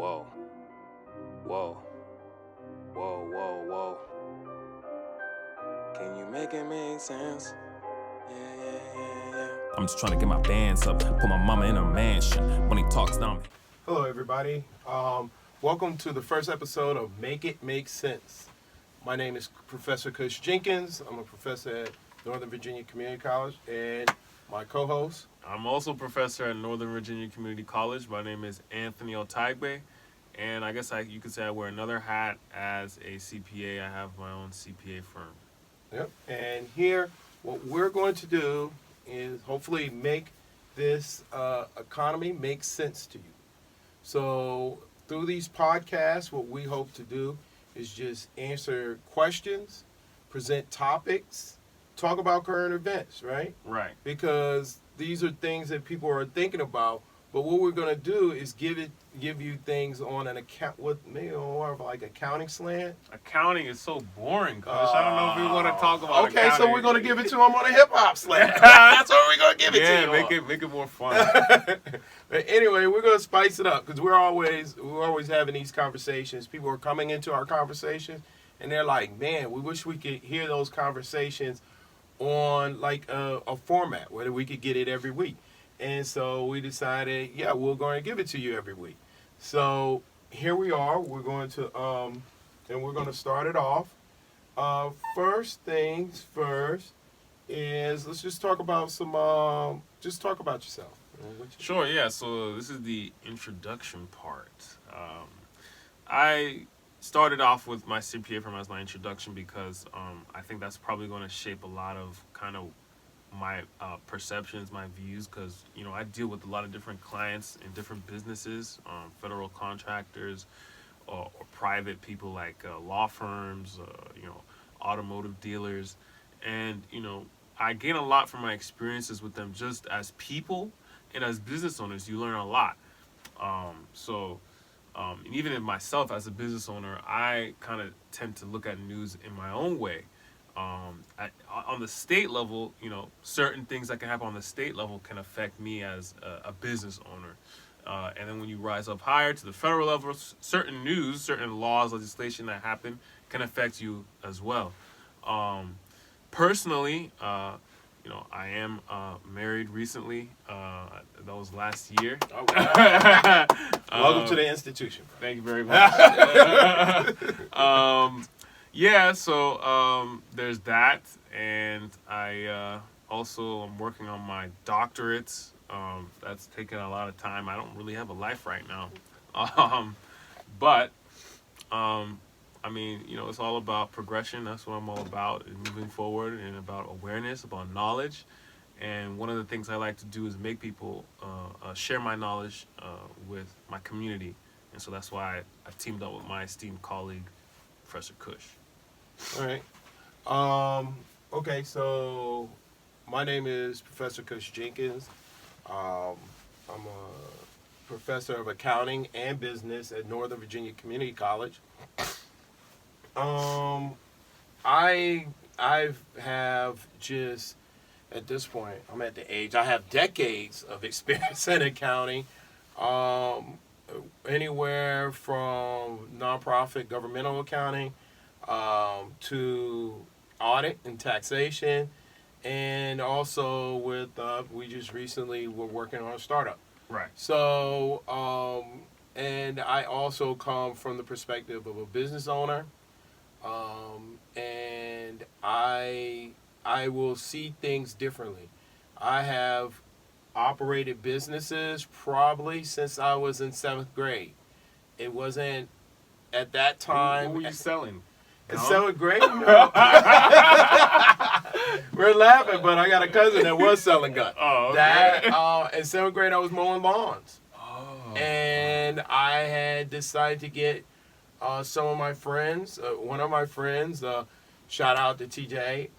Whoa. Whoa. Whoa, whoa, whoa. Can you make it make sense? Yeah. I'm just trying to get my bands up, put my mama in a mansion. When he talks down. Hello, everybody. Welcome to the first episode of Make It Make Sense. My name is Professor Kush Jenkins. I'm a professor at Northern Virginia Community College, and my co-host. I'm also a professor at Northern Virginia Community College. My name is Anthony Otagbe, and I guess you could say I wear another hat as a CPA. I have my own CPA firm. Yep. And here, what we're going to do is hopefully make this economy make sense to you. So through these podcasts, what we hope to do is just answer questions, present topics, talk about current events, right? Right. Because these are things that people are thinking about. But what we're going to do is give you things on an account with maybe more of like accounting slant. Accounting is so boring, Kush. I don't know if we want to talk about okay, accounting. so we're going to give it to them on a hip hop slant. That's what we're going to give it to you. Yeah, make it more fun. But anyway, we're going to spice it up because we're always having these conversations. People are coming into our conversations and they're like, man, we wish we could hear those conversations on like a format where we could get it every week. And so we decided, yeah, we're going to give it to you every week. So here we are. We're going to, and we're going to start it off. First things first is let's just talk about just talk about yourself. Sure, yeah. So this is the introduction part. I started off with my CPA firm as my introduction because I think that's probably going to shape a lot of kind of my perceptions, my views, because I deal with a lot of different clients in different businesses, federal contractors, or private people like law firms, automotive dealers, and I gain a lot from my experiences with them just as people and as business owners. You learn a lot. And even in myself as a business owner, I kind of tend to look at news in my own way. On the state level, certain things that can happen on the state level can affect me as a business owner. And then when you rise up higher to the federal level, certain news, certain laws, legislation that happen can affect you as well. Personally, I am married recently. That was last year. Oh, wow. Welcome to the institution. Thank you very much. Yeah, so there's that, and I also am working on my doctorates. That's taking a lot of time. I don't really have a life right now. But it's all about progression. That's what I'm all about, and moving forward, and about awareness, about knowledge. And one of the things I like to do is make people share my knowledge with my community. And so that's why I teamed up with my esteemed colleague, Professor Kush. All right. Okay, so my name is Professor Kush Jenkins. I'm a professor of accounting and business at Northern Virginia Community College. I have just, at this point, I'm at the age, I have decades of experience in accounting. Anywhere from nonprofit governmental accounting to audit and taxation, and also with we just recently were working on a startup. Right. So and I also come from the perspective of a business owner, and I will see things differently. I have operated businesses probably since I was in 7th grade. It wasn't at that time. What were you selling? In 7th grade? No. We're laughing, but I got a cousin that was selling guns. Oh, okay. In 7th grade, I was mowing lawns. Oh. And I had decided to get some of my friends, one of my friends, shout out to TJ,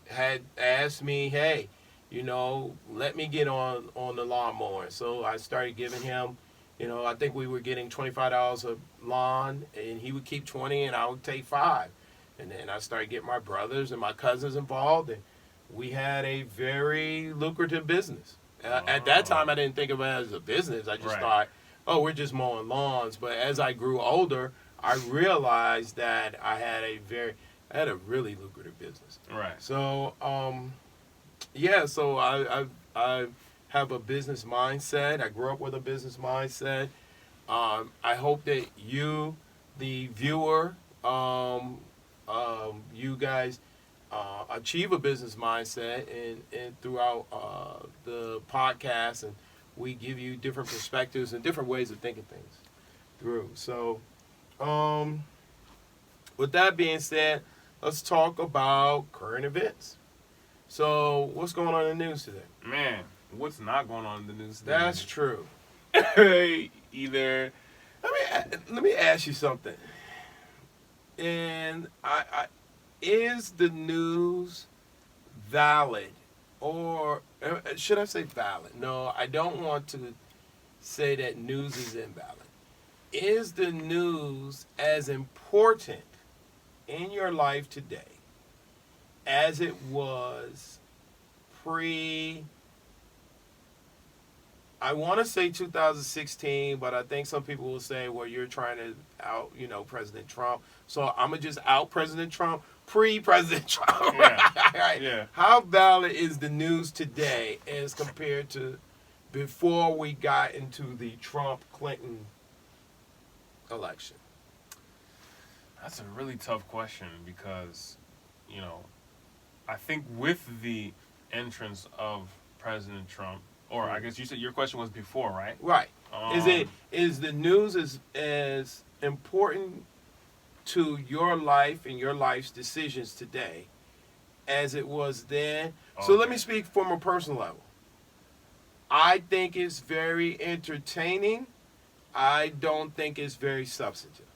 had asked me, hey, let me get on the lawnmower. So I started giving him, I think we were getting $25 a lawn, and he would keep 20 and I would take 5. And then I started getting my brothers and my cousins involved, and we had a very lucrative business. At that time, I didn't think of it as a business. I just thought, oh, we're just mowing lawns. But as I grew older, I realized that I had a really lucrative business. Right. So, yeah, so I have a business mindset. I grew up with a business mindset. I hope that you, the viewer, you guys achieve a business mindset and throughout the podcast, and we give you different perspectives and different ways of thinking things through. So, with that being said, let's talk about current events. So, what's going on in the news today? Man, what's not going on in the news today? That's true. Either. Let me ask you something. And is the news valid, or should I say valid? No, I don't want to say that news is invalid. Is the news as important in your life today as it was I want to say 2016, but I think some people will say, well, you're trying to out, President Trump. So I'm going to just out President Trump, pre-President Trump. Yeah. Right? Yeah. How valid is the news today as compared to before we got into the Trump-Clinton election? That's a really tough question because, I think with the entrance of President Trump, or I guess you said your question was before, right? Right. Is the news as important to your life and your life's decisions today as it was then? Okay. So let me speak from a personal level. I think it's very entertaining. I don't think it's very substantive.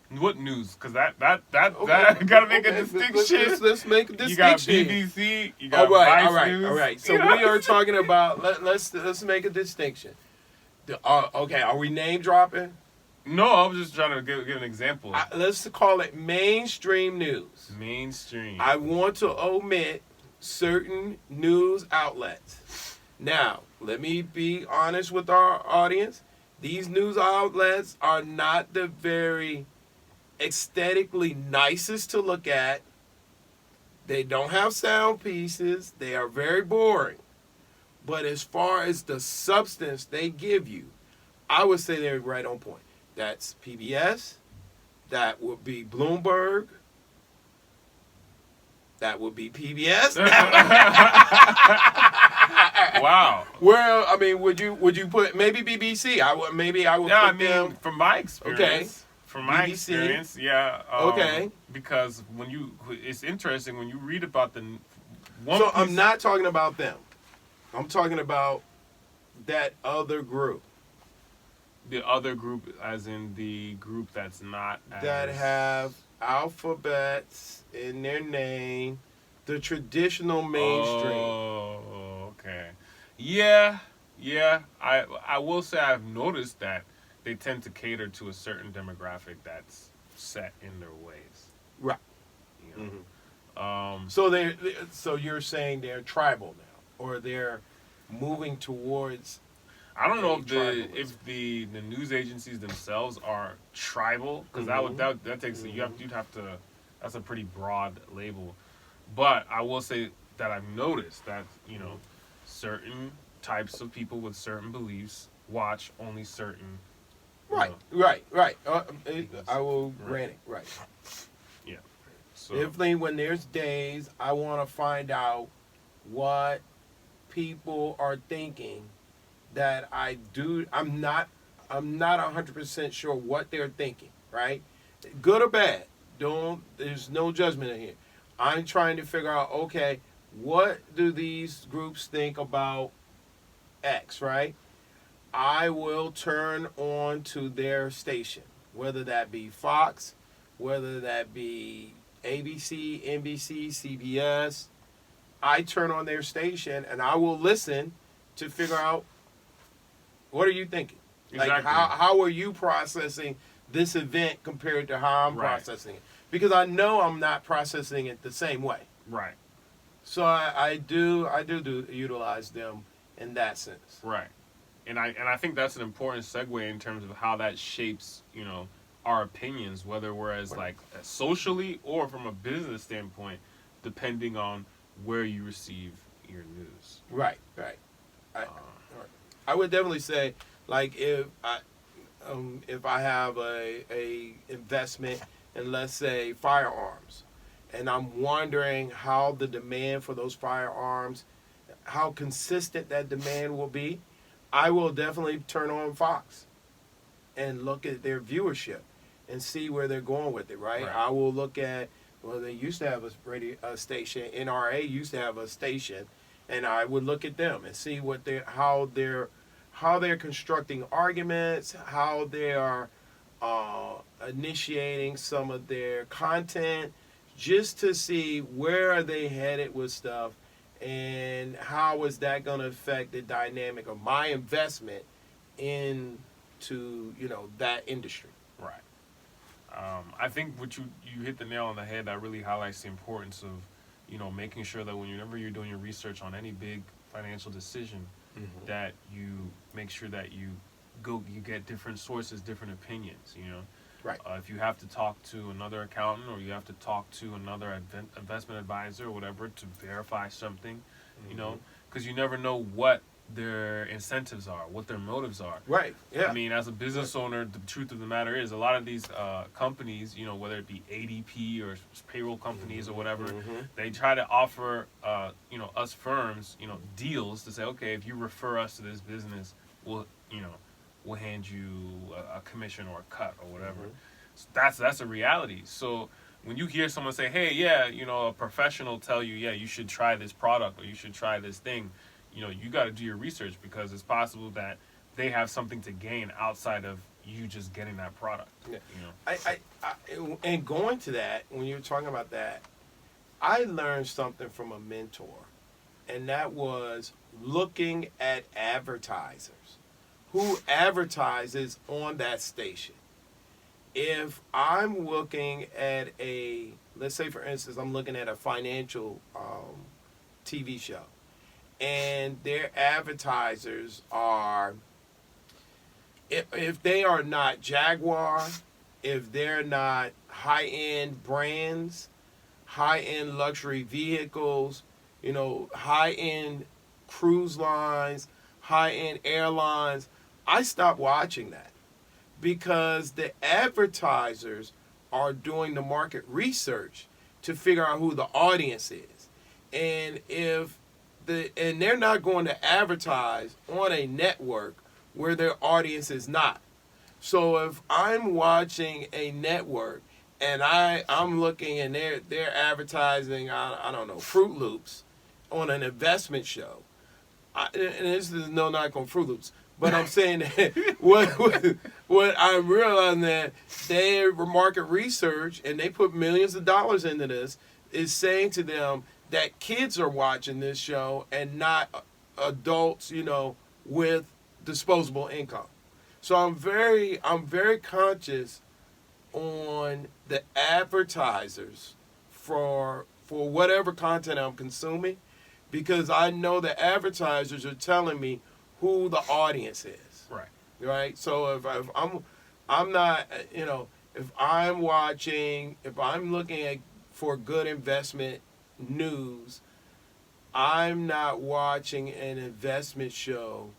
What news? Because that gotta make a distinction. Let's make a distinction. You got BBC. You got Vice News. All right. So we are talking about. Let's make a distinction. Okay. Are we name dropping? No, I was just trying to give an example. Let's call it mainstream news. Mainstream. I want to omit certain news outlets. Now, let me be honest with our audience. These news outlets are not the very aesthetically nicest to look at. They don't have sound pieces. They are very boring. But as far as the substance they give you, I would say they're right on point. That's PBS. That would be Bloomberg. That would be PBS. Wow. Well, I mean, would you put maybe BBC? I would put them. From my experience. Okay. From my BBC. experience, yeah. Okay. Because it's interesting when you read about I'm not talking about them. I'm talking about that other group. The other group, as in the group that's not that have alphabets in their name, the traditional mainstream. Oh, okay. Yeah. I will say I've noticed that they tend to cater to a certain demographic that's set in their ways. Right. Mm-hmm. So you're saying they're tribal now, or they're moving towards. I don't know if the news agencies themselves are tribal, because that takes you'd have to. That's a pretty broad label, but I will say that I've noticed that certain types of people with certain beliefs watch only certain. Right. I will grant it. Right. Yeah. So definitely, when there's days, I want to find out what people are thinking. That I'm not 100% sure what they're thinking. Right. Good or bad. There's no judgment in here. I'm trying to figure out. Okay, what do these groups think about X? Right. I will turn on to their station, whether that be Fox, whether that be ABC, NBC, CBS. I turn on their station and I will listen to figure out, what are you thinking? Exactly. Like, how are you processing this event compared to how I'm processing it? Because I know I'm not processing it the same way. Right. So I do utilize them in that sense. Right. And I think that's an important segue in terms of how that shapes, our opinions, whether we're as like socially or from a business standpoint, depending on where you receive your news. Right. I would definitely say, like, if I have a investment in, let's say, firearms, and I'm wondering how the demand for those firearms, how consistent that demand will be, I will definitely turn on Fox and look at their viewership and see where they're going with it, right? I will look at, well, they used to have a station, NRA used to have a station, and I would look at them and see how they're constructing arguments, how they are initiating some of their content, just to see where are they headed with stuff, and how is that going to affect the dynamic of my investment into that industry. Right. I think what you hit the nail on the head. That really highlights the importance of making sure that whenever you're doing your research on any big financial decision, that you make sure that you get different sources, different opinions. Right. If you have to talk to another accountant, or you have to talk to another investment advisor or whatever to verify something, because you never know what their incentives are, what their motives are. Right. Yeah. I mean, as a business owner, the truth of the matter is, a lot of these companies, whether it be ADP or payroll companies or whatever, they try to offer, us firms, deals to say, okay, if you refer us to this business, we'll hand you a commission or a cut or whatever. So that's a reality. So when you hear someone say, hey, yeah, a professional tell you, yeah, you should try this product or you should try this thing, you got to do your research, because it's possible that they have something to gain outside of you just getting that product. Yeah. I and going to that, when you're talking about that, I learned something from a mentor, and that was looking at advertisers. Who advertises on that station? If I'm looking at let's say for instance, I'm looking at a financial TV show, and their advertisers are, if they are not Jaguar, if they're not high-end brands, high-end luxury vehicles, high-end cruise lines, high-end airlines, I stopped watching that, because the advertisers are doing the market research to figure out who the audience is. And and they're not going to advertise on a network where their audience is not. So if I'm watching a network and I'm looking and they're advertising, I don't know, Fruit Loops on an investment show, and this is no knock on Fruit Loops, but I'm saying that what I'm realizing that their market research, and they put millions of dollars into this, is saying to them that kids are watching this show and not adults, with disposable income. So I'm very conscious on the advertisers for whatever content I'm consuming, because I know the advertisers are telling me who the audience is. Right. Right. So if I'm not, if I'm looking for good investment news, I'm not watching an investment show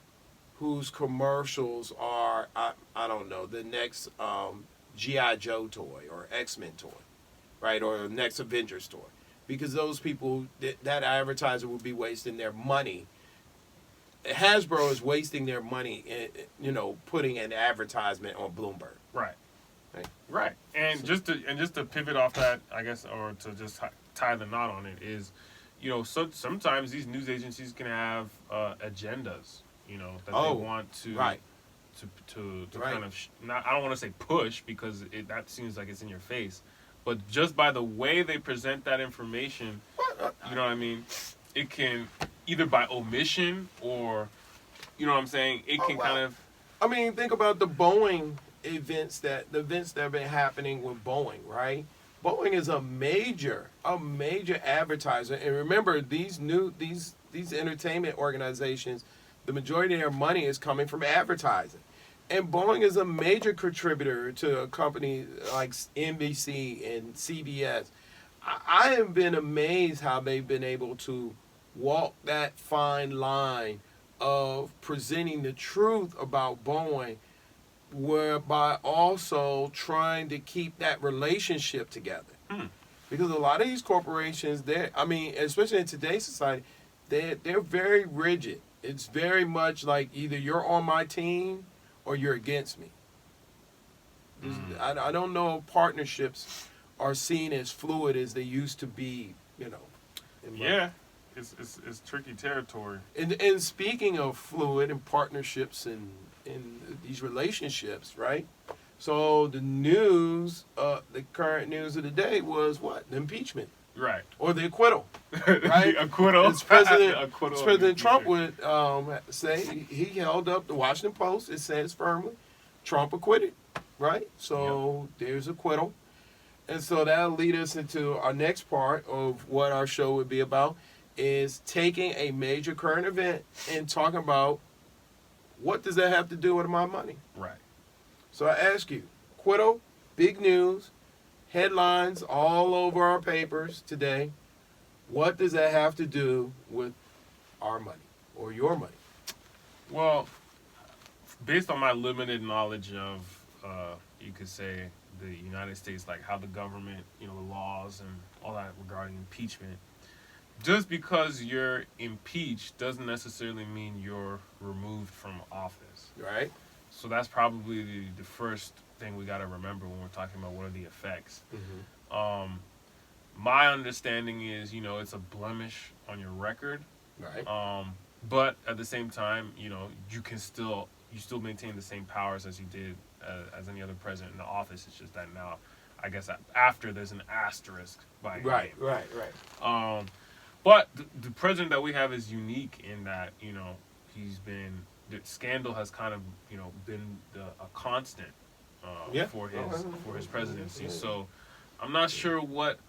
whose commercials are, I don't know, the next G.I. Joe toy or X-Men toy, right, or the next Avengers toy, because those people, that advertiser will be wasting their money. Hasbro is wasting their money, putting an advertisement on Bloomberg. Right. Right. And just to pivot off that, I guess, or to just tie the knot on it, is, so sometimes these news agencies can have agendas, that they want to kind of I don't want to say push, because that seems like it's in your face, but just by the way they present that information, you know what I mean, it can either by omission or, it can kind of. I mean, think about the Boeing events that have been happening with Boeing, right? Boeing is a major advertiser, and remember, these entertainment organizations, the majority of their money is coming from advertising. And Boeing is a major contributor to a company like NBC and CBS. I have been amazed how they've been able to walk that fine line of presenting the truth about Boeing, whereby also trying to keep that relationship together. Because a lot of these corporations, especially in today's society, they're very rigid. It's very much like either you're on my team or you're against me. I don't know if partnerships are seen as fluid as they used to be, Yeah, it's tricky territory. And speaking of fluid and partnerships and these relationships, right? So the news, the current news of the day was what? The impeachment. Right. Or the acquittal. Right? The acquittal. As President Trump would say, he held up the Washington Post. It says firmly, Trump acquitted. Right? So there's acquittal. And so that'll lead us into our next part of what our show would be about, is taking a major current event and talking about what does that have to do with my money? Right. So I ask you, acquittal, big news, headlines all over our papers today. What does that have to do with our money or your money? Well, based on my limited knowledge of, you could say, the United States, like how the government, the laws and all that regarding impeachment, just because you're impeached doesn't necessarily mean you're removed from office. Right. So that's probably the first thing we got to remember when we're talking about what are the effects. My understanding is, it's a blemish on your record. Right. But at the same time, you can still maintain the same powers as you did as any other president in the office. It's just that now, I guess after there's an asterisk by your name. Right. But the president that we have is unique in that, the scandal has kind of, been a constant for his presidency. So I'm not sure what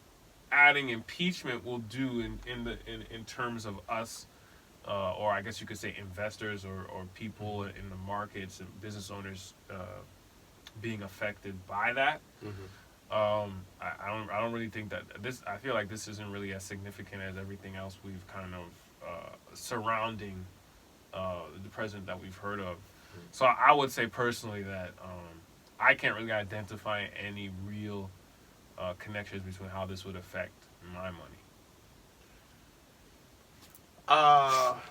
adding impeachment will do in terms of us, or I guess you could say investors or people in the markets and business owners being affected by that. I don't really think that I feel like this isn't really as significant as everything else we've kind of surrounding the president that we've heard of. So I would say personally that I can't really identify any real connections between how this would affect my money.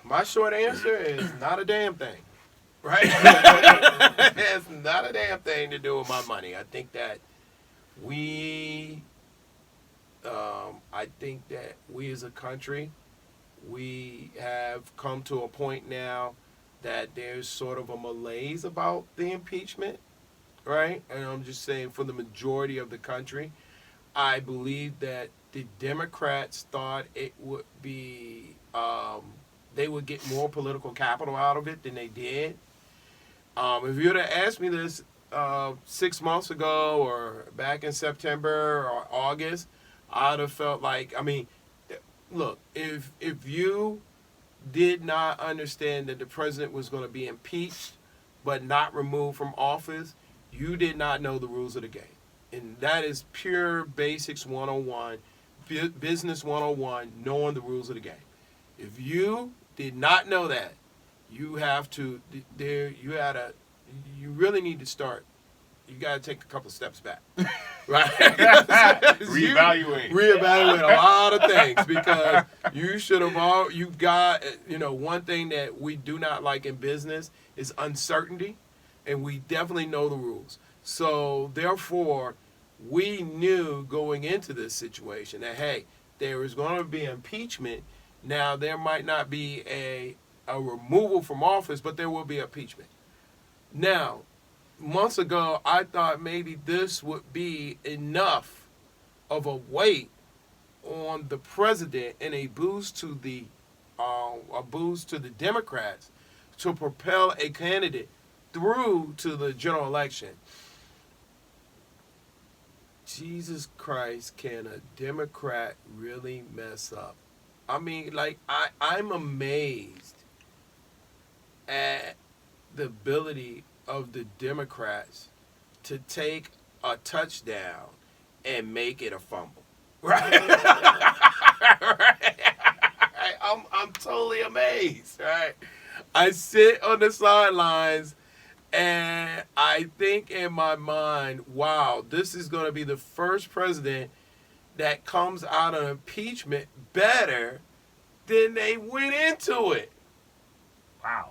My short answer is not a damn thing. Right? It's not a damn thing to do with my money. I think that we as a country, we have come to a point now that there's sort of a malaise about the impeachment, right? And I'm just saying, for the majority of the country, I believe that the Democrats thought it would be, they would get more political capital out of it than they did. If you would have asked me this 6 months ago or back in September or August, I'd have felt like, look, if you did not understand that the president was going to be impeached but not removed from office, you did not know the rules of the game. And that is pure basics 101, business 101, knowing the rules of the game. If you did not know that, you really need to start. You got to take a couple of steps back, right? Reevaluate a lot of things, because you should have one thing that we do not like in business is uncertainty, and we definitely know the rules. So therefore, we knew going into this situation that, hey, there is going to be impeachment. Now, there might not be a removal from office, but there will be impeachment. Now, months ago, I thought maybe this would be enough of a weight on the president and a boost to the Democrats to propel a candidate through to the general election. Jesus Christ, can a Democrat really mess up? I'm amazed at the ability of the Democrats to take a touchdown and make it a fumble. Right? Right? I'm totally amazed. Right? I sit on the sidelines and I think in my mind, wow, this is going to be the first president that comes out of impeachment better than they went into it. Wow.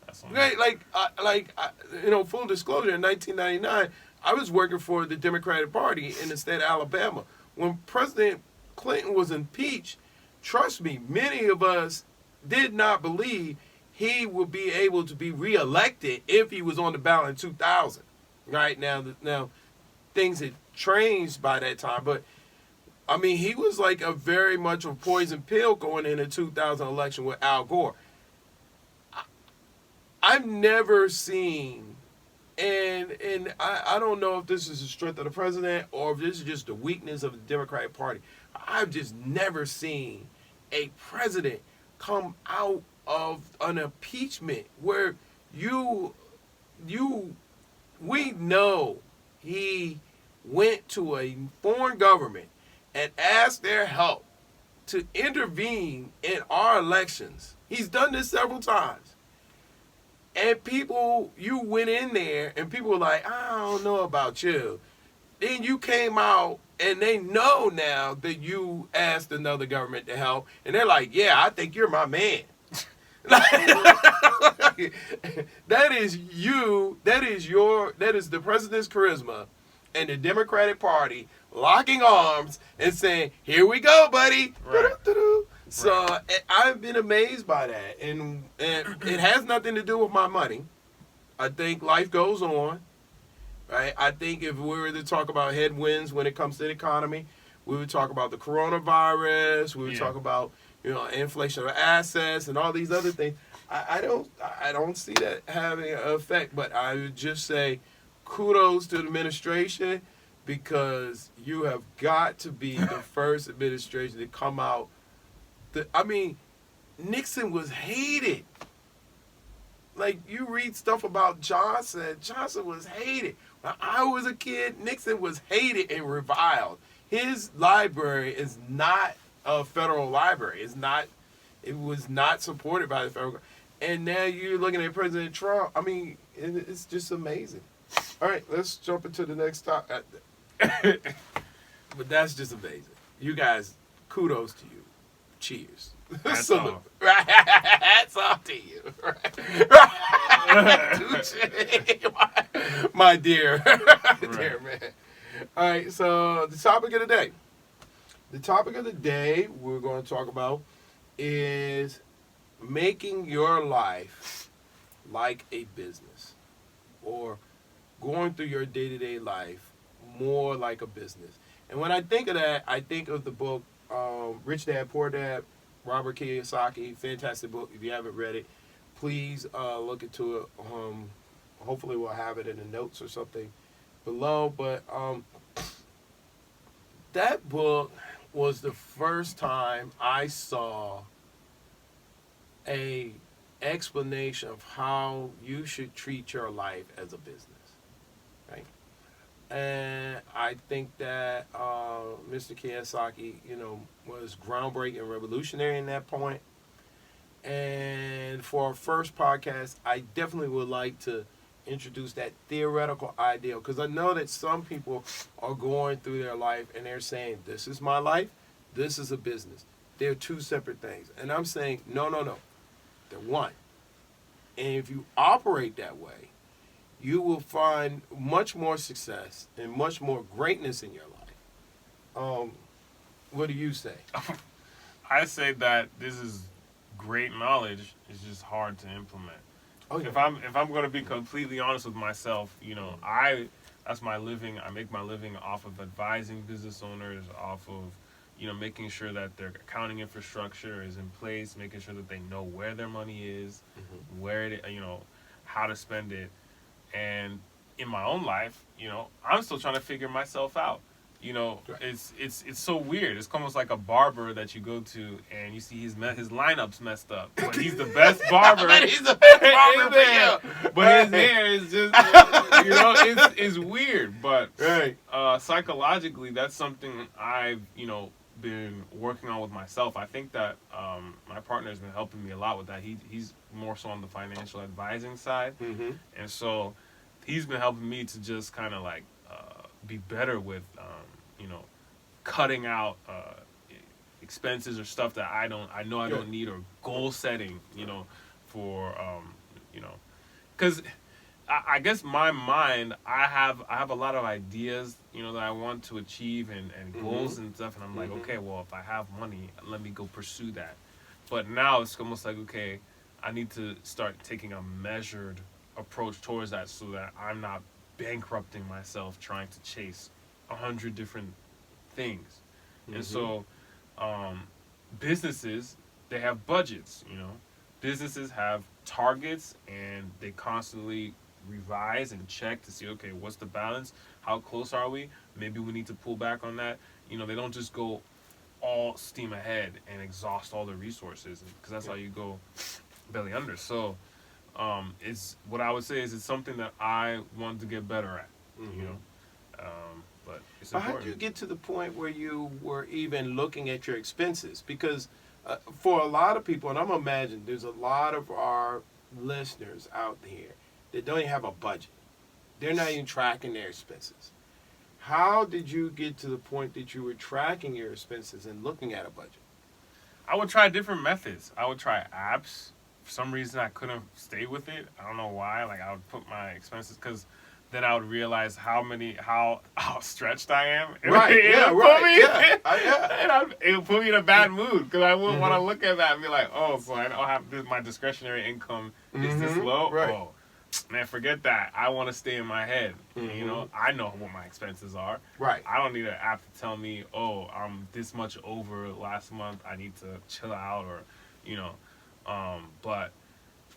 That's Right, full disclosure, in 1999, I was working for the Democratic Party in the state of Alabama. When President Clinton was impeached, trust me, many of us did not believe he would be able to be reelected if he was on the ballot in 2000. Right now, things had changed by that time, but I mean, he was like a very much a poison pill going in the 2000 election with Al Gore. I've never seen, and I don't know if this is the strength of the president or if this is just the weakness of the Democratic Party. I've just never seen a president come out of an impeachment where we know he went to a foreign government and asked their help to intervene in our elections. He's done this several times. And you went in there and people were like, I don't know about you. Then you came out and they know now that you asked another government to help. And they're like, yeah, I think you're my man. That is you. That is the president's charisma and the Democratic Party locking arms and saying, here we go, buddy. Right. So I've been amazed by that. And it has nothing to do with my money. I think life goes on. Right? I think if we were to talk about headwinds when it comes to the economy, we would talk about the coronavirus. We would talk about inflation of assets and all these other things. I don't see that having an effect. But I would just say kudos to the administration because you have got to be the first administration to come out. Nixon was hated. Like, you read stuff about Johnson. Johnson was hated. When I was a kid, Nixon was hated and reviled. His library is not a federal library. It was not supported by the federal government. And now you're looking at President Trump. I mean, it's just amazing. All right, let's jump into the next topic. But that's just amazing. You guys, kudos to you. Cheers. Hats off. Hats off to you. my dear. Dear man. All right, so the topic of the day. The topic of the day we're going to talk about is making your life like a business, or going through your day-to-day life more like a business. And when I think of that, I think of the book Rich Dad, Poor Dad, Robert Kiyosaki. Fantastic book. If you haven't read it, please look into it. Hopefully we'll have it in the notes or something below. But that book was the first time I saw a explanation of how you should treat your life as a business, right? And I think that Mr. Kiyosaki, was groundbreaking and revolutionary in that point. And for our first podcast, I definitely would like to introduce that theoretical idea, because I know that some people are going through their life and they're saying, this is my life, this is a business. They're two separate things. And I'm saying, no. They're one. And if you operate that way, you will find much more success and much more greatness in your life. What do you say? I say that this is great knowledge. It's just hard to implement. Oh, yeah. If I'm going to be completely honest with myself, that's my living. I make my living off of advising business owners, off of making sure that their accounting infrastructure is in place, making sure that they know where their money is, how to spend it. And in my own life, I'm still trying to figure myself out. You know, Right. it's so weird. It's almost like a barber that you go to and you see his lineup's messed up, but he's the best barber. But he's the best barber for you. But his hair is just, you know, it's weird. But Right. Psychologically, that's something I've, you know, been working on with myself. I think that my partner has been helping me a lot with that. He's more so on the financial advising side, Mm-hmm. and so he's been helping me to just kind of like be better with you know, cutting out expenses or stuff that I don't need, or goal setting, you know, for you know, because I guess my mind, I have a lot of ideas, you know, that I want to achieve and goals and stuff, and I'm like, okay, well, if I have money, let me go pursue that. But now it's almost like, okay, I need to start taking a measured approach towards that so that I'm not bankrupting myself trying to chase 100 different things. And so businesses, they have budgets, you know. Businesses have targets, and they constantly revise and check to see, okay, what's the balance? How close are we? Maybe we need to pull back on that. You know, they don't just go all steam ahead and exhaust all the resources, because that's how you go belly under. So it's, what I would say is, it's something that I want to get better at, you know. But it's important. How did you get to the point where you were even looking at your expenses? Because for a lot of people, and I'm imagining there's a lot of our listeners out here that don't even have a budget. They're not even tracking their expenses. How did you get to the point that you were tracking your expenses and looking at a budget? I would try different methods. I would try apps. For some reason, I couldn't stay with it. I don't know why. Like, I would put my expenses, because then I would realize how stretched I am. Right, yeah, right, yeah. And it would put me in a bad mood, because I wouldn't want to look at that and be like, oh, so I don't have this, my discretionary income is this low? Right. Oh, man, forget that. I want to stay in my head. You know, I know what my expenses are. Right. I don't need an app to tell me, oh, I'm this much over last month, I need to chill out, or, you know. But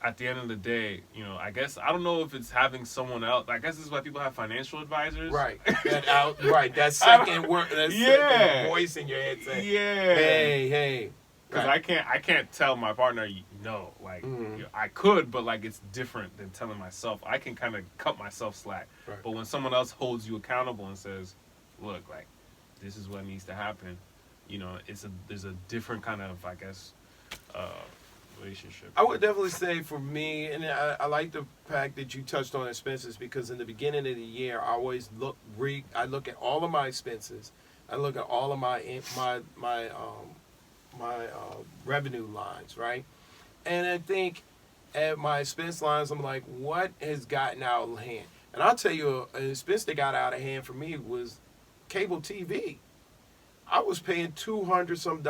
at the end of the day, you know, I guess, I don't know if it's having someone else. I guess this is why people have financial advisors. Right. That second word, that second voice in your head saying, hey. Because I can't tell my partner no. Like, you know, I could, but like, it's different than telling myself. I can kind of cut myself slack. Right. But when someone else holds you accountable and says, look, like, this is what needs to happen, you know, there's a different kind of, I guess, relationship. I would definitely say for me, and I like the fact that you touched on expenses, because in the beginning of the year, I always look at all of my expenses. I look at all of my revenue lines, right? And I think at my expense lines, I'm like, what has gotten out of hand? And I'll tell you, an expense that got out of hand for me was cable TV. I was paying $200 some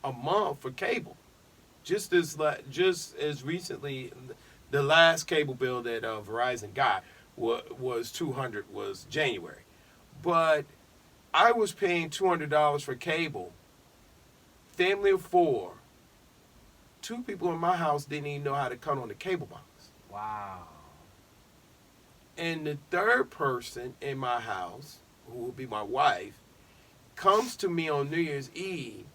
a month for cable. Just as recently, the last cable bill that Verizon got was $200, was January. But I was paying $200 for cable. Family of 4. 2 people in my house didn't even know how to cut on the cable box. Wow. And the third person in my house, who will be my wife, comes to me on New Year's Eve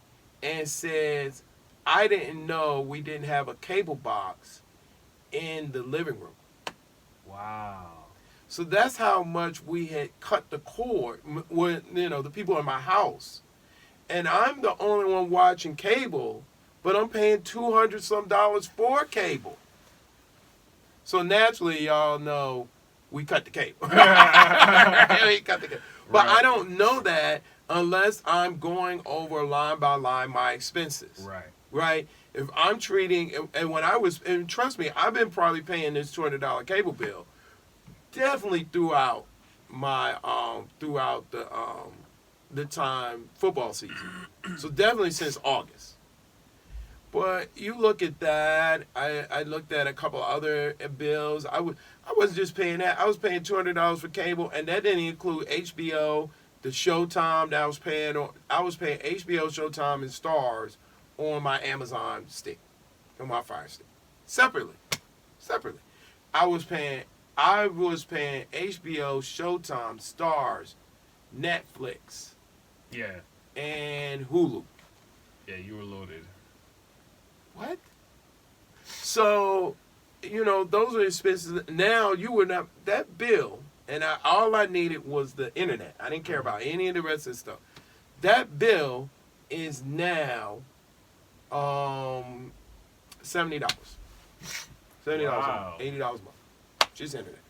and says, I didn't know we didn't have a cable box in the living room. Wow. So that's how much we had cut the cord with, you know, the people in my house. And I'm the only one watching cable, but I'm paying $200 some for cable. So naturally, y'all know we cut the cable. We cut the cable. But I don't know that unless I'm going over line by line my expenses. Right? If I'm treating, and trust me, I've been probably paying this $200 cable bill definitely throughout my the time football season. So definitely since August. But you look at that, I looked at a couple other bills. I wasn't just paying that. I was paying $200 for cable, and that didn't include HBO, the Showtime that I was paying. I was paying HBO, Showtime, and Stars on my Amazon stick, on my Fire Stick, separately. I was paying HBO, Showtime, Stars, Netflix, Yeah. and Hulu. Yeah, you were loaded. What? So, those are expenses. Now you would not that bill, and all I needed was the internet. I didn't care about any of the rest of the stuff. That bill is now $70. $70 Wow. $80 a month. Just internet.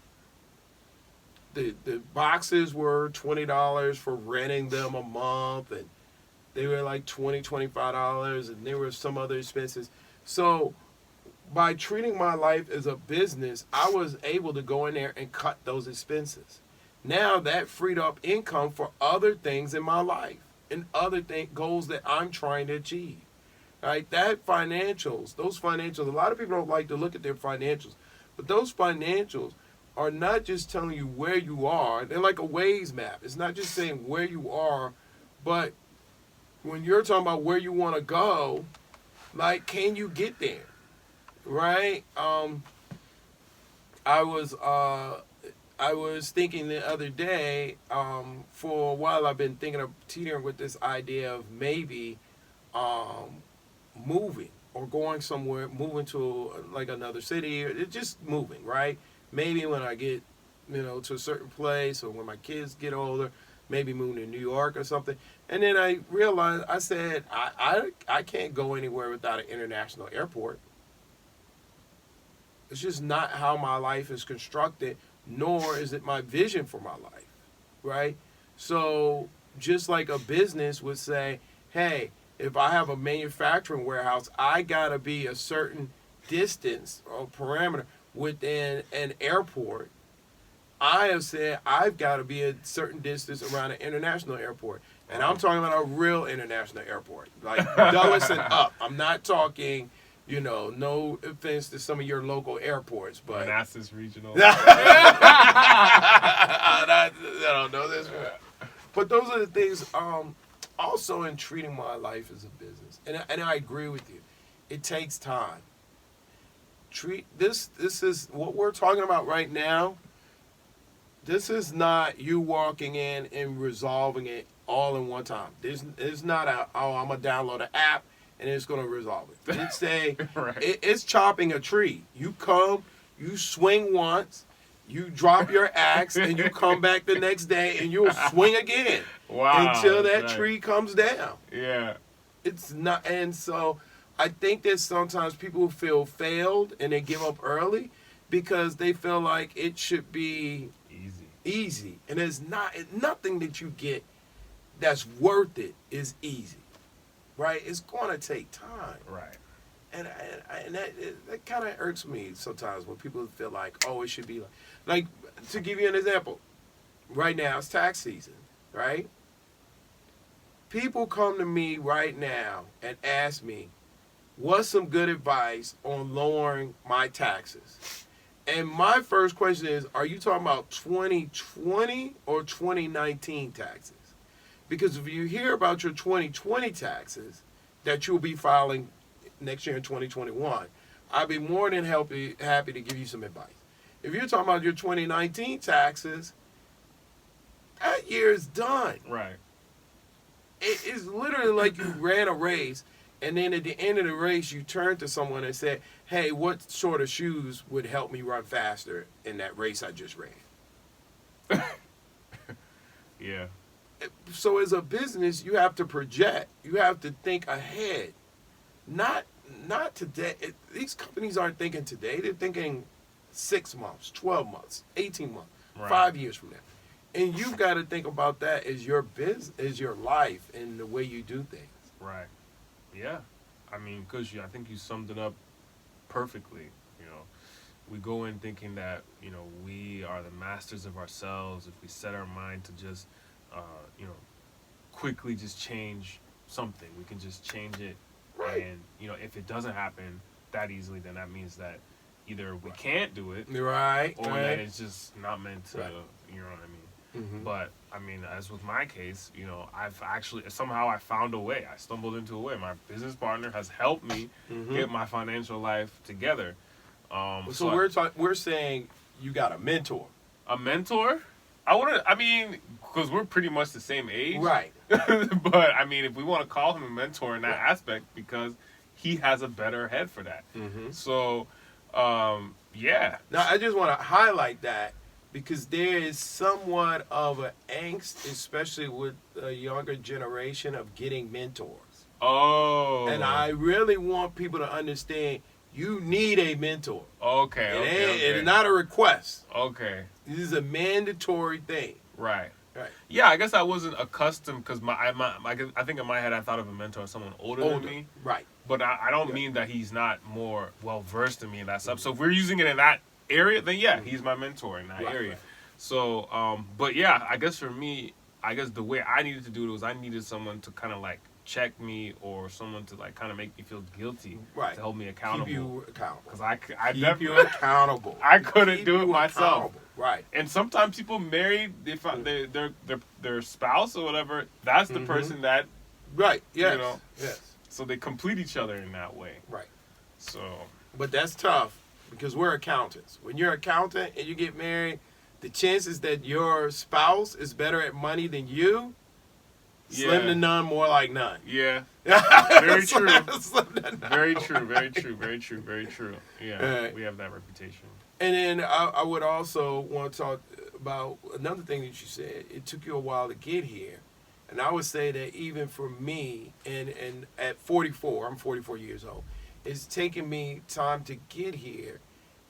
The boxes were $20 for renting them a month, and they were like $25, and there were some other expenses. So by treating my life as a business, I was able to go in there and cut those expenses. Now that freed up income for other things in my life and other goals that I'm trying to achieve. Right? Those financials, a lot of people don't like to look at their financials, but those financials are not just telling you where you are. They're like a Waze map. It's not just saying where you are, but when you're talking about where you want to go, like, can you get there? Right? I was thinking the other day, for a while I've been thinking of teetering with this idea of maybe moving or going somewhere, moving to like another city, or just moving, right? Maybe when I get, to a certain place, or when my kids get older, maybe moving to New York or something. And then I realized, I said, I can't go anywhere without an international airport. It's just not how my life is constructed, nor is it my vision for my life, right? So just like a business would say, hey, if I have a manufacturing warehouse, I got to be a certain distance or parameter within an airport. I have said I've got to be a certain distance around an international airport. And I'm talking about a real international airport, like Dulles and up. I'm not talking, no offense to some of your local airports, but Manassas Regional. I don't know this one. But those are the things, also in treating my life as a business. And I agree with you. It takes time. This is what we're talking about right now. This is not you walking in and resolving it all in one time. It's not I'm going to download an app and it's going to resolve it. It's Right. It's chopping a tree. You come, you swing once, you drop your axe, and you come back the next day and you'll swing again. Wow. Until that tree comes down. Yeah. It's not, and so I think that sometimes people feel failed and they give up early because they feel like it should be easy. And it's not. Nothing that you get that's worth it is easy, right? It's going to take time, Right. and that kind of irks me sometimes when people feel like, oh, it should be like to give you an example. Right now it's tax season, right? People come to me right now and ask me, what's some good advice on lowering my taxes? And my first question is, are you talking about 2020 or 2019 taxes? Because if you hear about your 2020 taxes that you'll be filing next year in 2021, I'd be more than happy to give you some advice. If you're talking about your 2019 taxes, that year is done. Right. It's literally like you ran a race, and then at the end of the race, you turned to someone and said, hey, what sort of shoes would help me run faster in that race I just ran? Yeah. So as a business, you have to project. You have to think ahead. Not today. These companies aren't thinking today. They're thinking 6 months, 12 months, 18 months, Right. 5 years from now. And you've got to think about that as your business, as your life, and the way you do things. Right. Yeah. I mean, because I think you summed it up perfectly. We go in thinking that, we are the masters of ourselves. If we set our mind to just, quickly just change something, we can just change it. Right. And, if it doesn't happen that easily, then that means that either we can't do it, Right. or that it's just not meant to, Right. you know what I mean? Mm-hmm. But I mean, as with my case, I've actually somehow I found a way. I stumbled into a way. My business partner has helped me get my financial life together. So we're saying you got a mentor. A mentor? I mean, because we're pretty much the same age. Right. But, I mean, if we want to call him a mentor in that Right. aspect, because he has a better head for that. Mm-hmm. So, yeah. Now, I just want to highlight that because there is somewhat of an angst, especially with the younger generation, of getting mentors. Oh. And I really want people to understand you need a mentor. Okay. It's not a request. Okay. This is a mandatory thing. Right. Right. Yeah, I guess I wasn't accustomed because I think in my head I thought of a mentor as someone older than me. Right. But I don't mean that he's not more well versed than me in that stuff. So if we're using it in that area, then yeah, he's my mentor in that area. Right. So, but yeah, I guess for me, I guess the way I needed to do it was I needed someone to kind of like check me or someone to like kind of make me feel guilty, Right. to hold me accountable. Keep you accountable. Because I Keep you accountable. I couldn't Keep do it you myself. accountable. Right. And sometimes people married, they found their spouse or whatever. That's the person that, Right. Yes. You know. Yes. so they complete each other in that way. Right. So But that's tough because we're accountants. When you're an accountant and you get married, the chances that your spouse is better at money than you, slim to none, more like none. yeah, very true. Slim to none. Very true. Very true. Very true. Very true. Yeah, Right. we have that reputation. And then I would also want to talk about another thing that you said. It took you a while to get here. And I would say that even for me, and at 44, I'm 44 years old, it's taken me time to get here.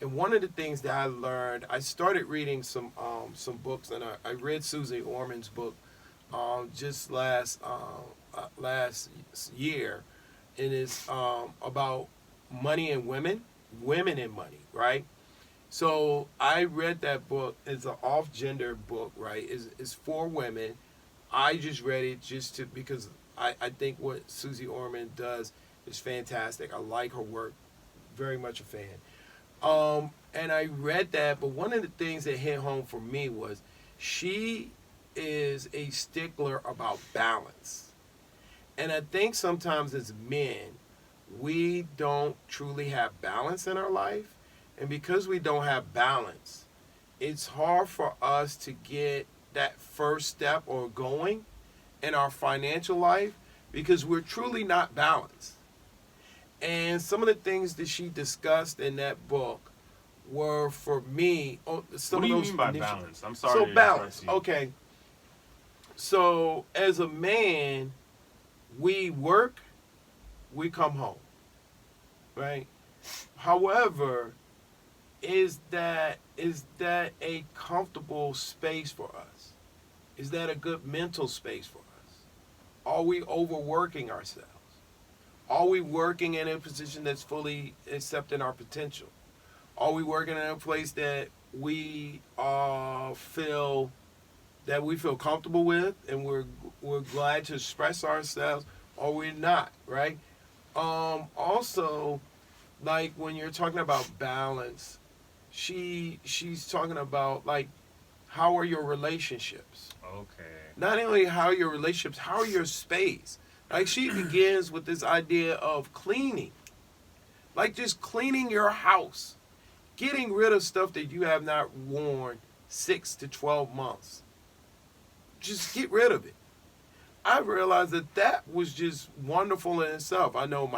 And one of the things that I learned, I started reading some books, and I read Susie Orman's book just last year, and it's about money and women and money, right? So I read that book. It's an off-gender book, right? It's for women. I just read it because I think what Susie Orman does is fantastic. I like her work, very much a fan. And I read that, but one of the things that hit home for me was she is a stickler about balance. And I think sometimes as men, we don't truly have balance in our life. And because we don't have balance, it's hard for us to get that first step or going in our financial life because we're truly not balanced. And some of the things that she discussed in that book were, for me, some What do of you those mean by initial- balance? I'm sorry. So to balance, interrupt you. okay. So as a man, we work, we come home, right? However, is that a comfortable space for us? Is that a good mental space for us? Are we overworking ourselves? Are we working in a position that's fully accepting our potential? Are we working in a place that we feel comfortable with, and we're glad to express ourselves, or we're not, right? Also, like when you're talking about balance, she's talking about like, how are your relationships? Okay. Not only how are your relationships, how are your space? Like she begins with this idea of cleaning, like just cleaning your house, getting rid of stuff that you have not worn 6 to 12 months. Just get rid of it. I realized that was just wonderful in itself. I know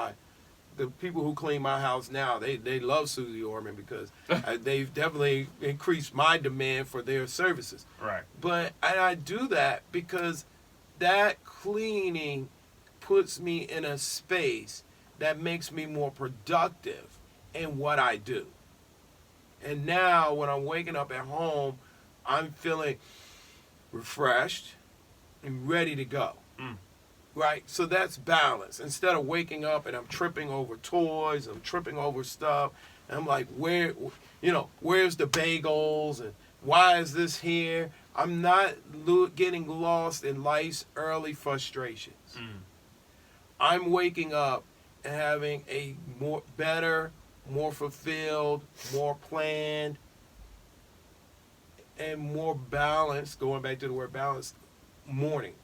the people who clean my house now, they love Susie Orman because they've definitely increased my demand for their services. Right. But I do that because that cleaning puts me in a space that makes me more productive in what I do. And now when I'm waking up at home, I'm feeling refreshed and ready to go. Right? So that's balance. Instead of waking up and I'm tripping over toys, I'm tripping over stuff, and I'm like, where's the bagels, and why is this here? I'm not getting lost in life's early frustrations. I'm waking up and having a better, more fulfilled, more planned, and more balanced, going back to the word balance, morning,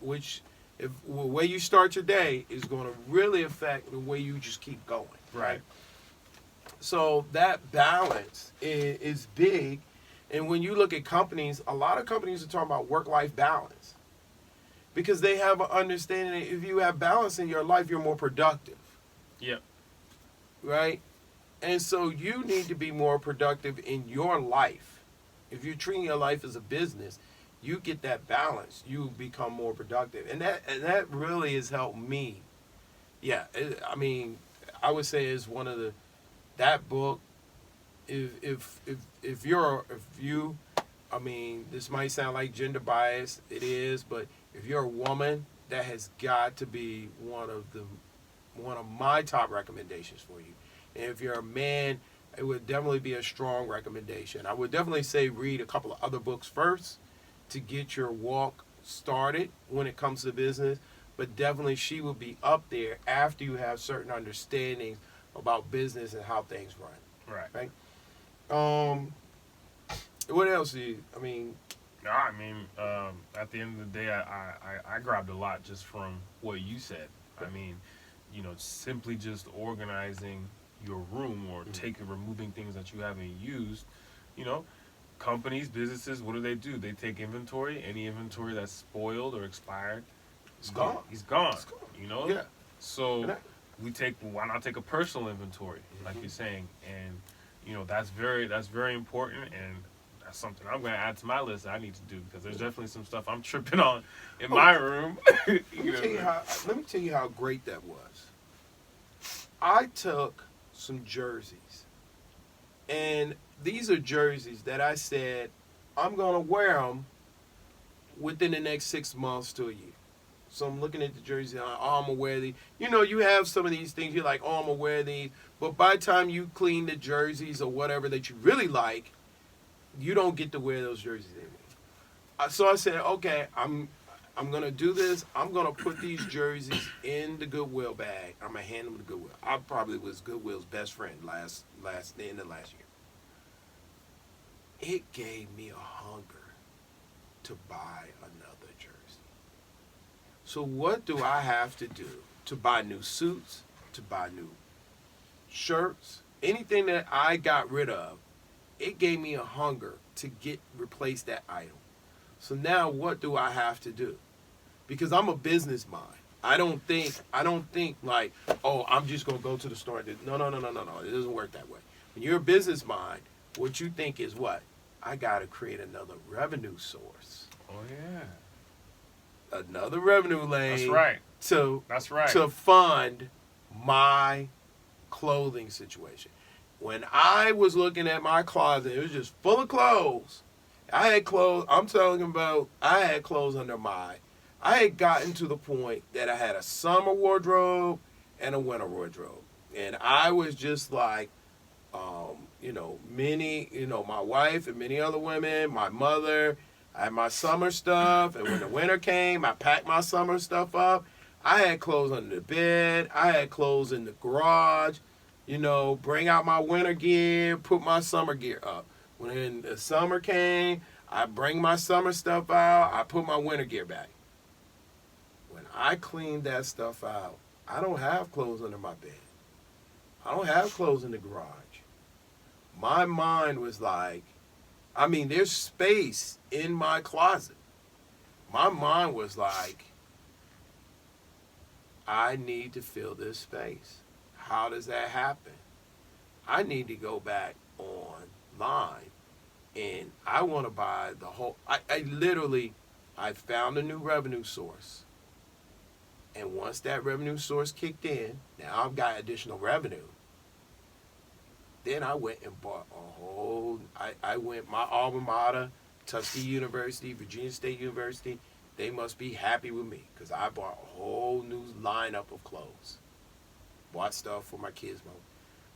which the way you start your day is going to really affect the way you just keep going. Right. So that balance is big. And when you look at companies, a lot of companies are talking about work-life balance because they have an understanding that if you have balance in your life, you're more productive. Yep. Right? And so you need to be more productive in your life. If you're treating your life as a business, you get that balance. You become more productive. And that really has helped me. Yeah, I would say it's one of that book. If you, this might sound like gender bias. It is, but if you're a woman, that has got to be one of my top recommendations for you. And if you're a man, it would definitely be a strong recommendation. I would definitely say read a couple of other books first to get your walk started when it comes to business. But definitely she will be up there after you have certain understandings about business and how things run. Right. What else do you, at the end of the day, I grabbed a lot just from what you said. Simply just organizing your room or removing things that you haven't used. Companies, businesses, what do? They take inventory. Any inventory that's spoiled or expired, it's gone. He's gone. It's gone. Yeah. So why not take a personal inventory, like you're saying, and that's very important, and that's something I'm going to add to my list that I need to do because there's definitely some stuff I'm tripping on in my room. Let me tell you how great that was. I took some jerseys, and these are jerseys that I said I'm going to wear them within the next 6 months to a year. So I'm looking at the jersey, I'm going to wear these. You have some of these things, you're like, I'm going to wear these. But by the time you clean the jerseys or whatever that you really like, you don't get to wear those jerseys anymore. So I said, okay, I'm going to do this. I'm going to put these jerseys in the Goodwill bag. I'm going to hand them to Goodwill. I probably was Goodwill's best friend the end of last year. It gave me a hunger to buy another jersey. So what do I have to do to buy new suits, to buy new shirts, anything that I got rid of? It gave me a hunger to replace that item. So now what do I have to do? Because I'm a business mind. I don't think like, oh, I'm just going to go to the store and do. No. It doesn't work that way. When you're a business mind, what you think is what? I got to create another revenue source. Oh, yeah. Another revenue lane. That's right. To fund my clothing situation. When I was looking at my closet, it was just full of clothes. I had clothes. I'm talking about I had clothes under I had gotten to the point that I had a summer wardrobe and a winter wardrobe. And I was just like, my wife and many other women, my mother, I had my summer stuff. And when the winter came, I packed my summer stuff up. I had clothes under the bed. I had clothes in the garage. Bring out my winter gear, put my summer gear up. When the summer came, I bring my summer stuff out. I put my winter gear back. When I cleaned that stuff out, I don't have clothes under my bed. I don't have clothes in the garage. My mind was like, there's space in my closet. My mind was like, I need to fill this space. How does that happen? I need to go back online and I want to buy the whole. I found a new revenue source. And once that revenue source kicked in, now I've got additional revenue. Then I went and bought a whole. I went my alma mater, Tuskegee University, Virginia State University. They must be happy with me because I bought a whole new lineup of clothes. Bought stuff for my kids.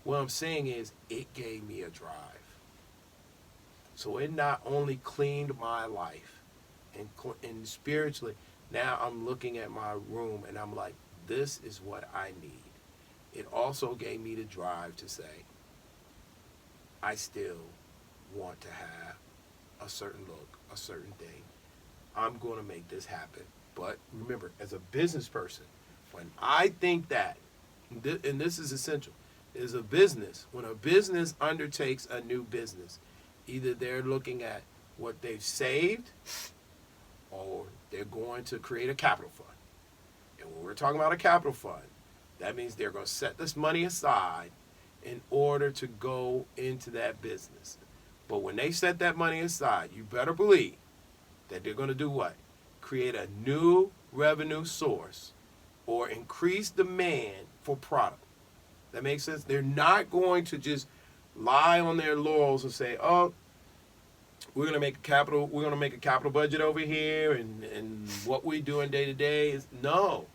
What I'm saying is it gave me a drive. So it not only cleaned my life and spiritually, now I'm looking at my room and I'm like, this is what I need. It also gave me the drive to say, I still want to have a certain look, a certain thing. I'm going to make this happen. But remember, as a business person, when I think that, and this is essential, is a business, when a business undertakes a new business, Either they're looking at what they've saved, or they're going to create a capital fund. And when we're talking about a capital fund, that means they're going to set this money aside in order to go into that business. But when they set that money aside, you better believe that they're going to do what? Create a new revenue source or increase demand for product. That makes sense? They're not going to just lie on their laurels and say, oh, we're going to make a capital budget over here, and what we're doing day to day is no.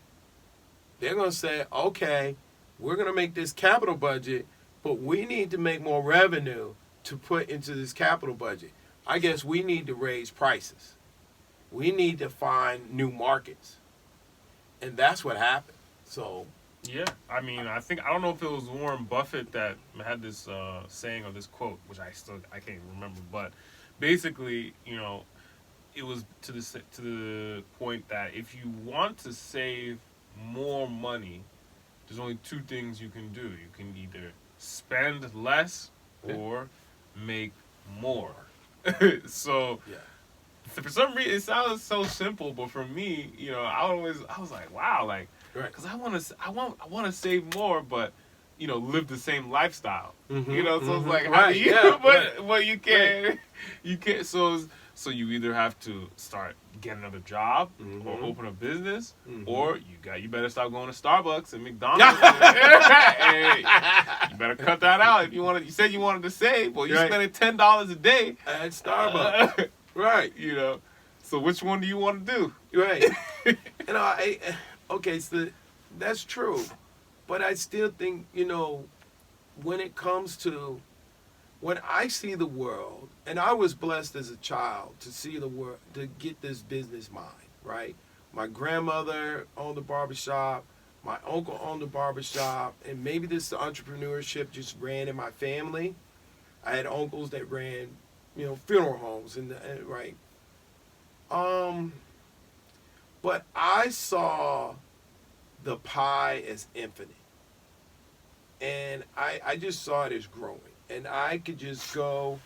They're going to say, okay, we're going to make this capital budget, but we need to make more revenue to put into this capital budget. I guess we need to raise prices. We need to find new markets. And that's what happened. So, yeah, I mean, I don't know if it was Warren Buffett that had this saying or this quote, which I can't remember, but basically, it was to the point that if you want to save more money, there's only two things you can do. You can either spend less or make more. So, yeah. For some reason, it sounds so simple, but for me, I was like, wow, like, because I want to save more, but live the same lifestyle. So it's like, how do you? But you can't. You can't. So you either have to start getting another job or open a business, or you better stop going to Starbucks and McDonald's. And you better cut that out if you wanted. You said you wanted to save. Well, you're spending $10 a day at Starbucks. Right. So which one do you want to do? Right. Okay, so that's true. But I still think, when it comes to, when I see the world, and I was blessed as a child to see the world, to get this business mind, right? My grandmother owned a barbershop. My uncle owned a barbershop. And maybe this entrepreneurship just ran in my family. I had uncles that ran, funeral homes, right? But I saw the pie as infinite. And I just saw it as growing. And I could just go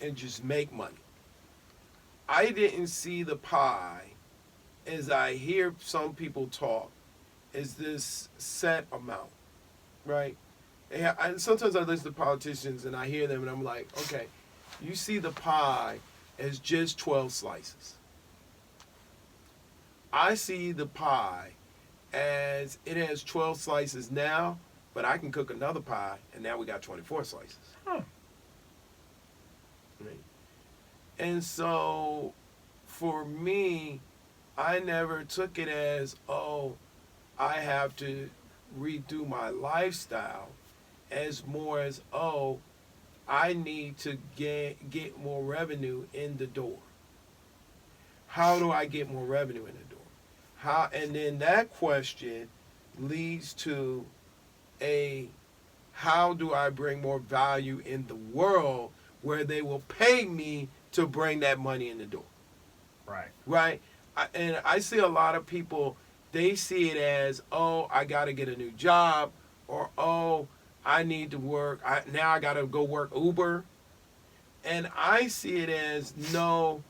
and just make money. I didn't see the pie, as I hear some people talk, as this set amount, right? And sometimes I listen to politicians and I hear them and I'm like, okay, you see the pie as just 12 slices. I see the pie as it has 12 slices now, but I can cook another pie, and now we got 24 slices. Right? And so, for me, I never took it as, oh, I have to redo my lifestyle, as more as, oh, I need to get more revenue in the door. How do I get more revenue in the door? And then that question leads to how do I bring more value in the world where they will pay me to bring that money in the door? Right? And I see a lot of people, they see it as, oh, I got to get a new job, or, oh, I need to work. Now I got to go work Uber. And I see it as, no,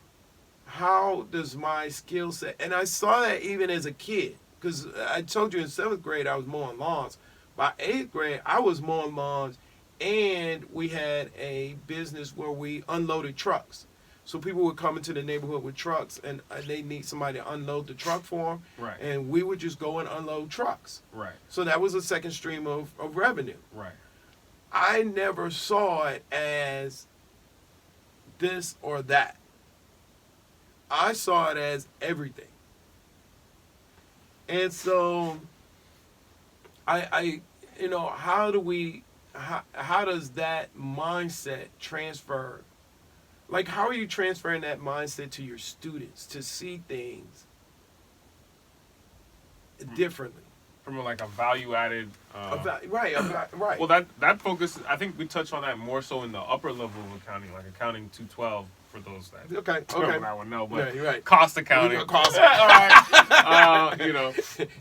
how does my skill set, and I saw that even as a kid, because I told you in 7th grade I was mowing lawns. By 8th grade, I was mowing lawns, and we had a business where we unloaded trucks. So people would come into the neighborhood with trucks, and they need somebody to unload the truck for them. Right. And we would just go and unload trucks. Right. So that was a second stream of revenue. Right. I never saw it as this or that. I saw it as everything. And so how does that mindset transfer? Like, how are you transferring that mindset to your students to see things differently? From a value added. Right. Well, that focus, I think we touched on that more so in the upper level of accounting, like accounting 212 for those that. Okay. I would know, but yeah, right. Cost accounting. All right.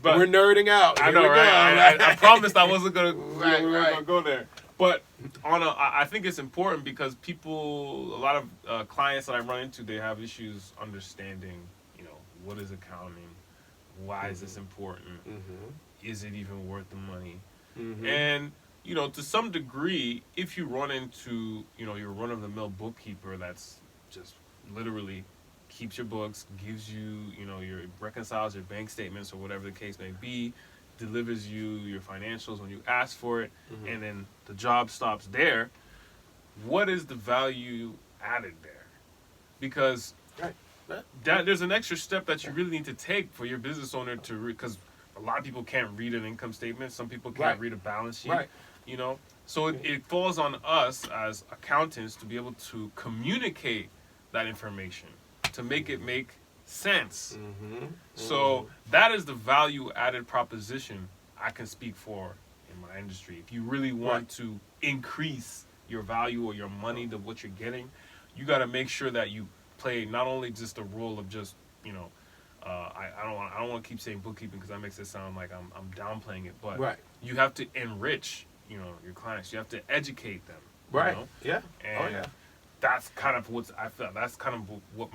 But we're nerding out. I know, right? I promised I wasn't gonna. Right. We were gonna go there. But I think it's important because a lot of clients that I run into, they have issues understanding, what is accounting? Why is this important? Is it even worth the money? And, to some degree, if you run into, your run-of-the-mill bookkeeper that's just literally keeps your books, gives you, reconciles your bank statements or whatever the case may be, delivers you your financials when you ask for it, and then the job stops there, what is the value added there? Because there's an extra step that you really need to take for your business owner to because a lot of people can't read an income statement. Some people can't read a balance sheet. So it falls on us as accountants to be able to communicate that information to make it make sense. So that is the value added proposition I can speak for in my industry. If you really want to increase your value or your money to what you're getting, you got to make sure that you play not only just a role of just I don't want to keep saying bookkeeping because that makes it sound like I'm downplaying it, but you have to enrich your clients. You have to educate them. And that's kind of what I felt. That's kind of what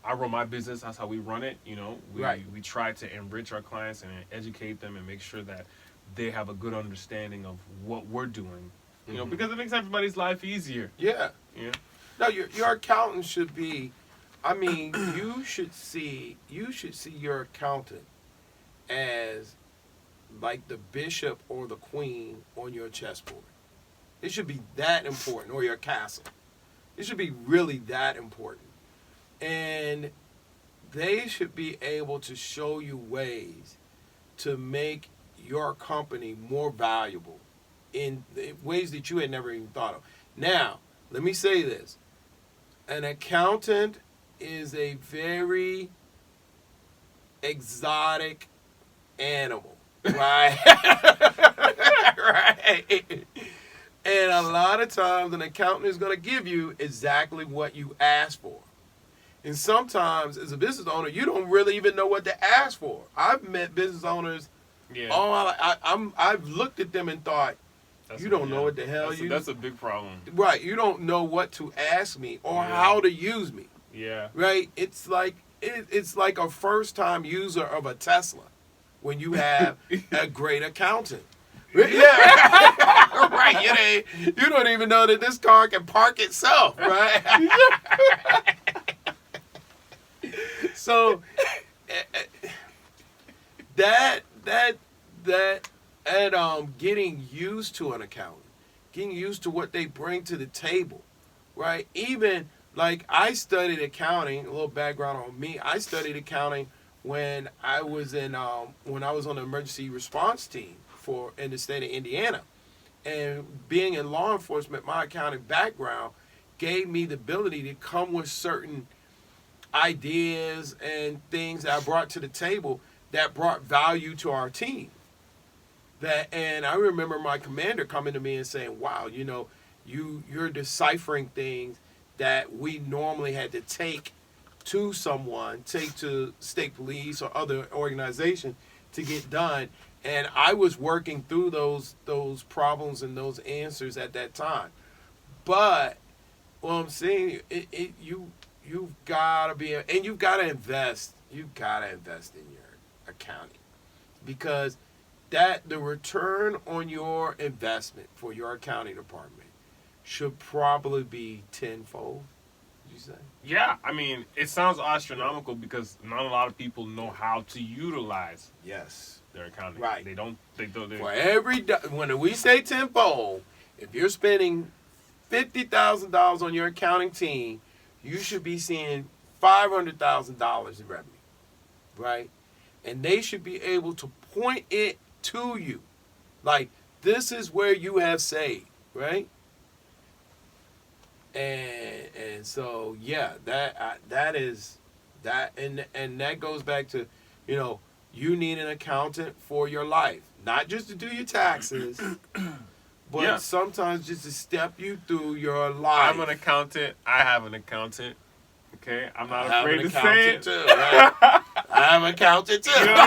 I run my business. That's how we run it. We try to enrich our clients and educate them and make sure that they have a good understanding of what we're doing. Because it makes everybody's life easier. No, your accountant should be. I mean, you should see your accountant as like the bishop or the queen on your chessboard. It should be that important, or your castle. It should be really that important. And they should be able to show you ways to make your company more valuable in ways that you had never even thought of. Now, let me say this. An accountant is a very exotic animal, right? Right. And a lot of times an accountant is going to give you exactly what you ask for. And sometimes as a business owner, you don't really even know what to ask for. I've met business owners, I've looked at them and thought, you don't know what the hell that's a big problem. Right. You don't know what to ask me or how to use me. Right. It's like a first time user of a Tesla when you have a great accountant. Right. You don't even know that this car can park itself, right? So getting used to an accountant, getting used to what they bring to the table, right? Even like I studied accounting. A little background on me: I studied accounting when I was on the emergency response team in the state of Indiana, and being in law enforcement, my accounting background gave me the ability to come with certain ideas and things that I brought to the table that brought value to our team. And I remember my commander coming to me and saying, "Wow, you're deciphering things that we normally had to take to state police or other organization to get done." And I was working through those problems and those answers at that time. But what I'm saying, you've got to be, and you've got to invest. You've got to invest in your accounting, because the return on your investment for your accounting department should probably be tenfold. Did you say? Yeah, I mean, it sounds astronomical because not a lot of people know how to utilize. Their accounting. Right. They don't. When we say tenfold, if you're spending $50,000 on your accounting team, you should be seeing $500,000 in revenue, right? And they should be able to point it to you, like, this is where you have saved, right? And so that is that, and that goes back to, you need an accountant for your life, not just to do your taxes, but sometimes just to step you through your life. I'm an accountant. I have an accountant. Okay, I'm not afraid to say it. Too, right? I have an accountant too. You know what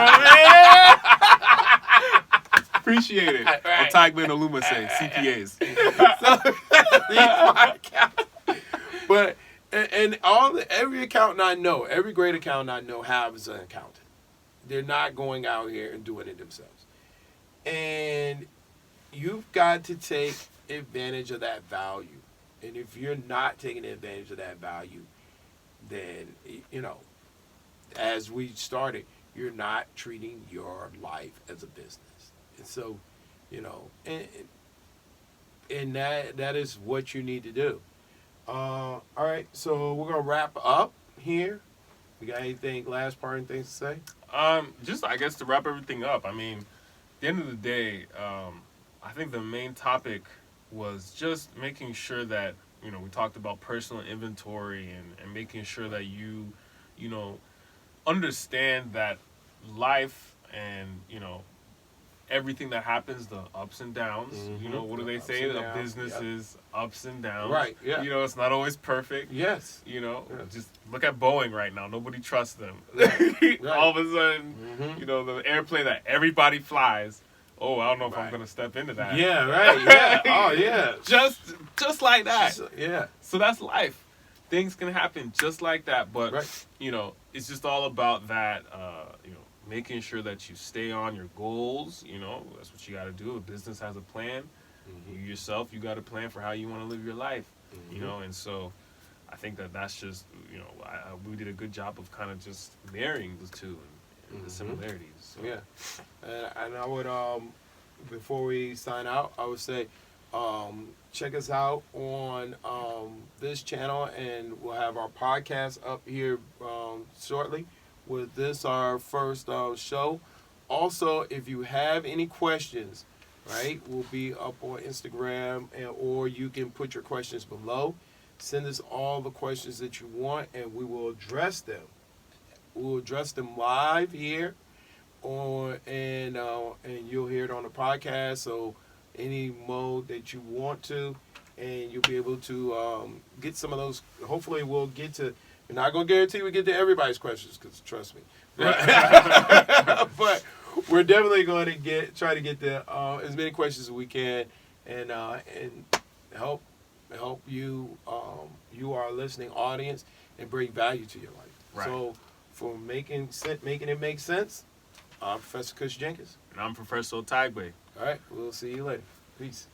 I Appreciate it. Right. Otagbe and Oluma say, CPAs. But and every accountant I know, every great accountant I know has an accountant. They're not going out here and doing it themselves. And you've got to take advantage of that value. And if you're not taking advantage of that value, then, you know, as we started, you're not treating your life as a business. And so, you know, and that is what you need to do. All right, so we're going to wrap up here. You got anything, last parting things to say? Just, I guess, to wrap everything up, I mean, at the end of the day, I think the main topic was just making sure that, you know, we talked about personal inventory and making sure that you know, understand that life and, you know, everything that happens, the ups and downs, you know, what do they say? A business is ups and downs. Right, yeah. You know, it's not always perfect. Yes. You know, just look at Boeing right now. Nobody trusts them. Right. All of a sudden, you know, the airplane that everybody flies, oh, I don't know if I'm going to step into that. Yeah, right, yeah. Oh, yeah. Just like that. Yeah. So that's life. Things can happen just like that, but, you know, it's just all about that, you know, making sure that you stay on your goals. You know, that's what you got to do. A business has a plan. You yourself, you got a plan for how you want to live your life. You know, and so I think that's just, you know, we did a good job of kind of just marrying the two and the similarities. So. Yeah, and I would, before we sign out, I would say, check us out on this channel, and we'll have our podcast up here shortly. With this, our first show. Also, if you have any questions, right, we'll be up on Instagram, or you can put your questions below. Send us all the questions that you want, and we will address them. We'll address them live here, and you'll hear it on the podcast. So any mode that you want to, and you'll be able to get some of those. Hopefully, we'll get to. We're not going to guarantee we get to everybody's questions, because trust me. But we're definitely going to try to get to as many questions as we can, and help you, our listening audience, and bring value to your life. Right. So for making it make sense, I'm Professor Kush Jenkins. And I'm Professor Otagbe. All right, we'll see you later. Peace.